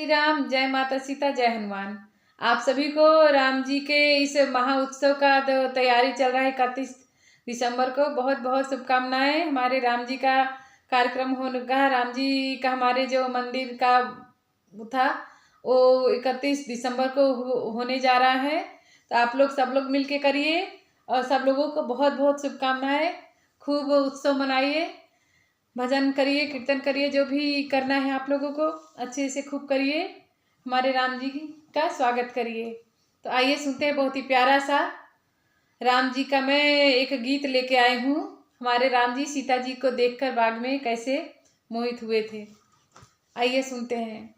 श्री राम, जय माता सीता, जय हनुमान। आप सभी को राम जी के इस महा उत्सव का तैयारी चल रहा है 31 दिसंबर को बहुत बहुत शुभकामनाएं। हमारे राम जी का कार्यक्रम होगा, राम जी का हमारे जो मंदिर का था वो 31 दिसंबर को होने जा रहा है। तो आप लोग सब लोग मिल के करिए और सब लोगों को बहुत बहुत शुभकामनाएं। खूब उत्सव मनाइए, भजन करिए, कीर्तन करिए, जो भी करना है आप लोगों को अच्छे से खूब करिए। हमारे राम जी का स्वागत करिए। तो आइए सुनते हैं बहुत ही प्यारा सा राम जी का मैं एक गीत लेके आई हूँ। हमारे राम जी सीता जी को देखकर बाग में कैसे मोहित हुए थे, आइए सुनते हैं।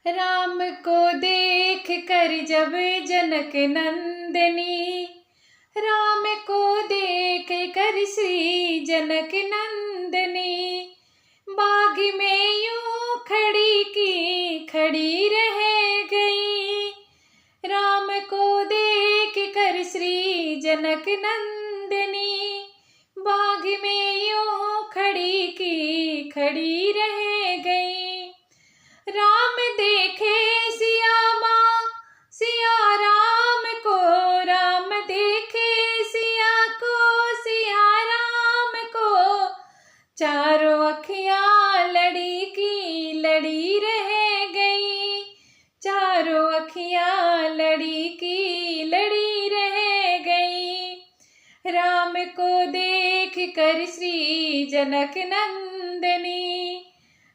राम को देख कर जब जनक नंदनी, राम को देख कर श्री जनक नंदनी, बाग में यूं खड़ी की खड़ी रह गई। राम को देख कर श्री जनक नंदनी, बाग में यूं खड़ी की खड़ी रह गई। राम देखे सिया माँ सिया राम को, राम देखे सिया को सिया राम को, चारों अखियाँ लड़ी की लड़ी रह गई। चारों अखियाँ लड़ी की लड़ी रह गई। राम को देख कर श्री जनक नंदनी,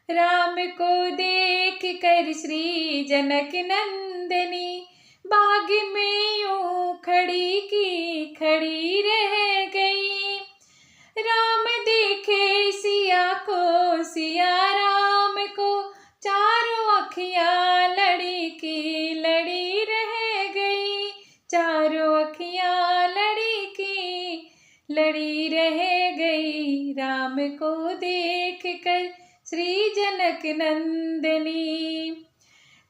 राम को देख कर श्री जनक नंदनी, बाग में यूं खड़ी की खड़ी रह गई। राम देखे सिया को सिया राम को, चारों अखियाँ लड़ी की लड़ी रह गई। चारों अखियाँ लड़ी की लड़ी रह गई। राम को देख कर श्री जनक नंदनी,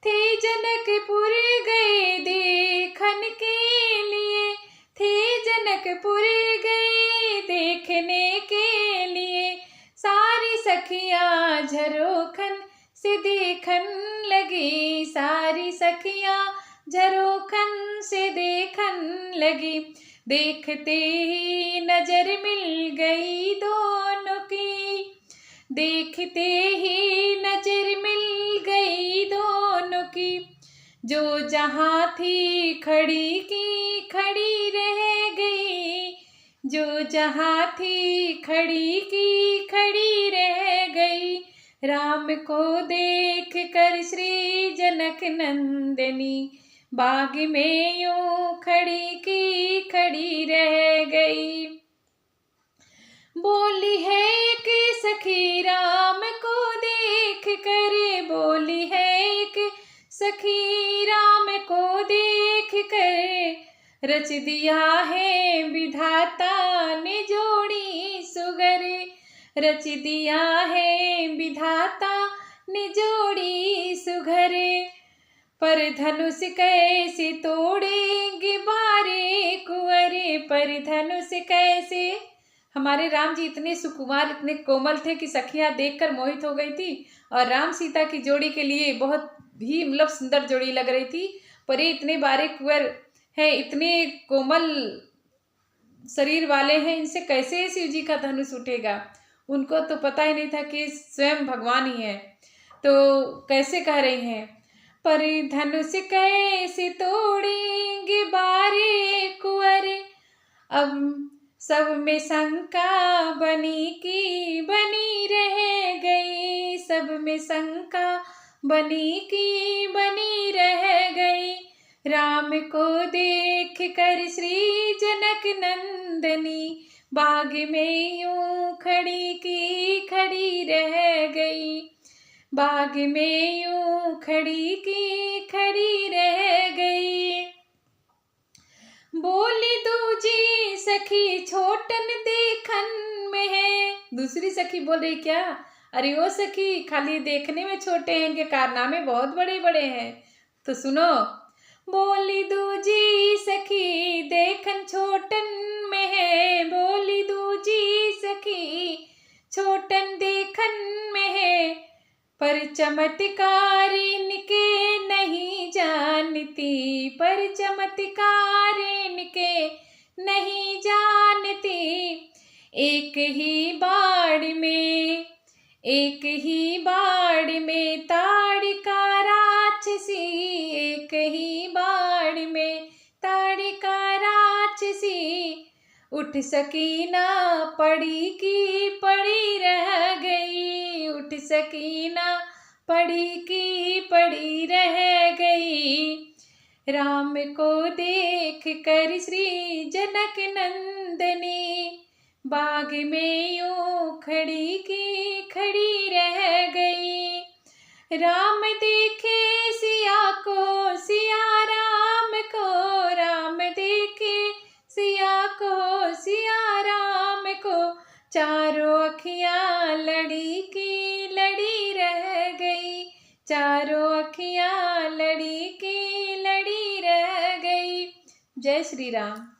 थे जनकपुर गए देखन के लिए, थे जनकपुर गए देखने के लिए, सारी सखियाँ झरोखन से देखन लगी। सारी सखियाँ झरोखन से देखन लगी। देखते ही नजर मिल गई दोनों की, देखते ही नजर मिल गई दोनों की। जो जहाँ थी खड़ी की खड़ी रह गई, जो जहाँ थी खड़ी की खड़ी रह गई। राम को देख कर श्री जनक नंदनी, बाग में यूं खड़ी की खड़ी रह गई। बोली है एक सखी राम को देख कर, बोली है एक सखी राम को देख कर, रच दिया है विधाता ने जोड़ी सुगर, रच दिया है विधाता ने जोड़ी सुघर। पर धनुष कैसे तोड़ेंगे बारे कुंवरे, पर धनुष कैसे। हमारे राम जी इतने सुकुमार इतने कोमल थे कि सखियां देखकर मोहित हो गई थी और राम सीता की जोड़ी के लिए बहुत ही मतलब सुंदर जोड़ी लग रही थी। पर ये इतने बारीक कुंवर हैं, इतने कोमल शरीर वाले हैं, इनसे कैसे शिव जी का धनुष उठेगा। उनको तो पता ही नहीं था कि स्वयं भगवान ही है। तो कैसे कह रही हैं, पर धनुष कैसे तोड़ेंगे बारे कुंवरे, अब सब में शंका बनी की बनी रह गई। सब में शंका बनी की बनी रह गई। राम को देख कर श्री जनक नंदनी, बाग में यूं खड़ी की खड़ी रह गई। बाग में यूं खड़ी की खड़ी रह गई। बोली दूजी सखी छोटन देखन में है। दूसरी सखी बोल रही क्या, अरे ओ सखी खाली देखने में छोटे हैं, इनके कारनामे बहुत बड़े बड़े हैं। तो सुनो, बोली दूजी सखी देखन छोटन में है, बोली दूजी सखी छोटन देखन में है, पर चमत्कार इनके नहीं जानती, पर चमत्कार इनके नहीं जानती। एक ही बाड़ में, एक ही बाड़ में ताड़िका राक्षसी, एक ही बाड़ में ताड़िका राक्षसी। उठ सकी ना पड़ी की पड़ी रह गई, उठ सकी ना पड़ी की पड़ी रह गई। राम को देख कर श्री जनक नंदनी, बाग में यूं खड़ी की खड़ी रह गई। राम देखे सिया को, सिया राम को, राम देखे सिया को, सिया राम को। चारों अखियां लड़ी की लड़ी रह गई, चारों अखियां लड़ी की लड़ी रह गई। जय श्री राम।